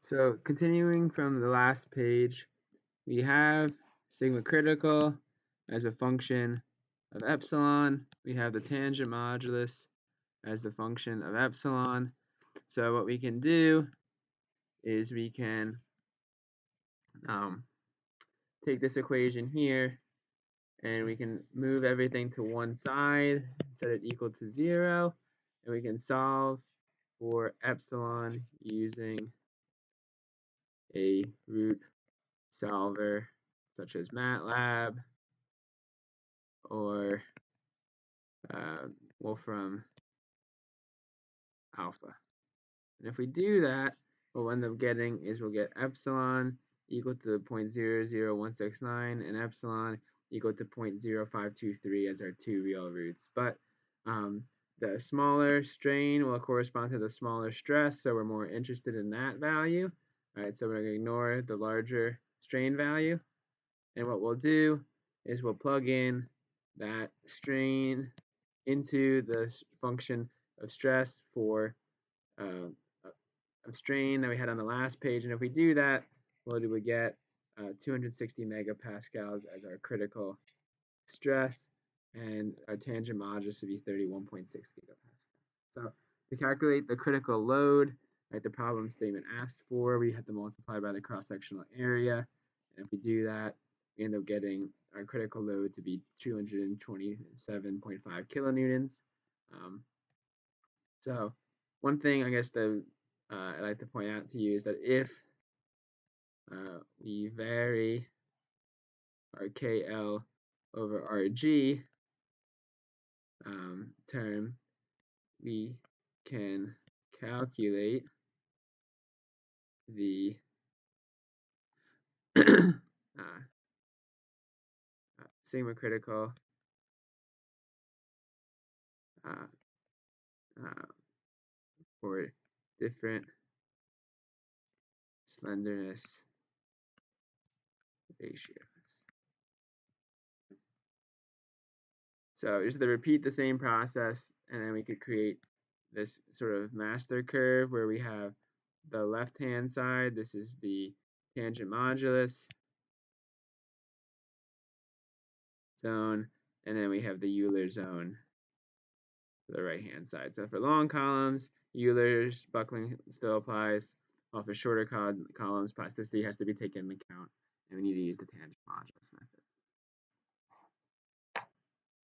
So continuing from the last page, we have sigma critical as a function of epsilon. We have the tangent modulus as the function of epsilon. So what we can do is we can take this equation here and we can move everything to one side, set it equal to 0, and we can solve for epsilon using a root solver such as MATLAB or Wolfram Alpha. And if we do that, what we'll end up getting is we'll get epsilon equal to 0.00169 and epsilon equal to 0.0523 as our two real roots. But the smaller strain will correspond to the smaller stress, so we're more interested in that value. All right, so we're going to ignore the larger strain value. And what we'll do is we'll plug in that strain into the function of stress for of strain that we had on the last page. And if we do that, what do we get? 260 megapascals as our critical stress, and our tangent modulus would be 31.6 gigapascals. So to calculate the critical load, like the problem statement asks for, we have to multiply by the cross-sectional area. And if we do that, we end up getting our critical load to be 227.5 kilonewtons. So one thing I guess that I'd like to point out to you is that if we vary our KL over RG term, we can calculate the sigma critical for different slenderness ratios. So just to repeat the same process, and then we could create this sort of master curve where we have the left-hand side. This is the tangent modulus zone, and then we have the Euler zone for the right-hand side. So for long columns, Euler's buckling still applies, while for shorter columns, plasticity has to be taken into account, and we need to use the tangent modulus method.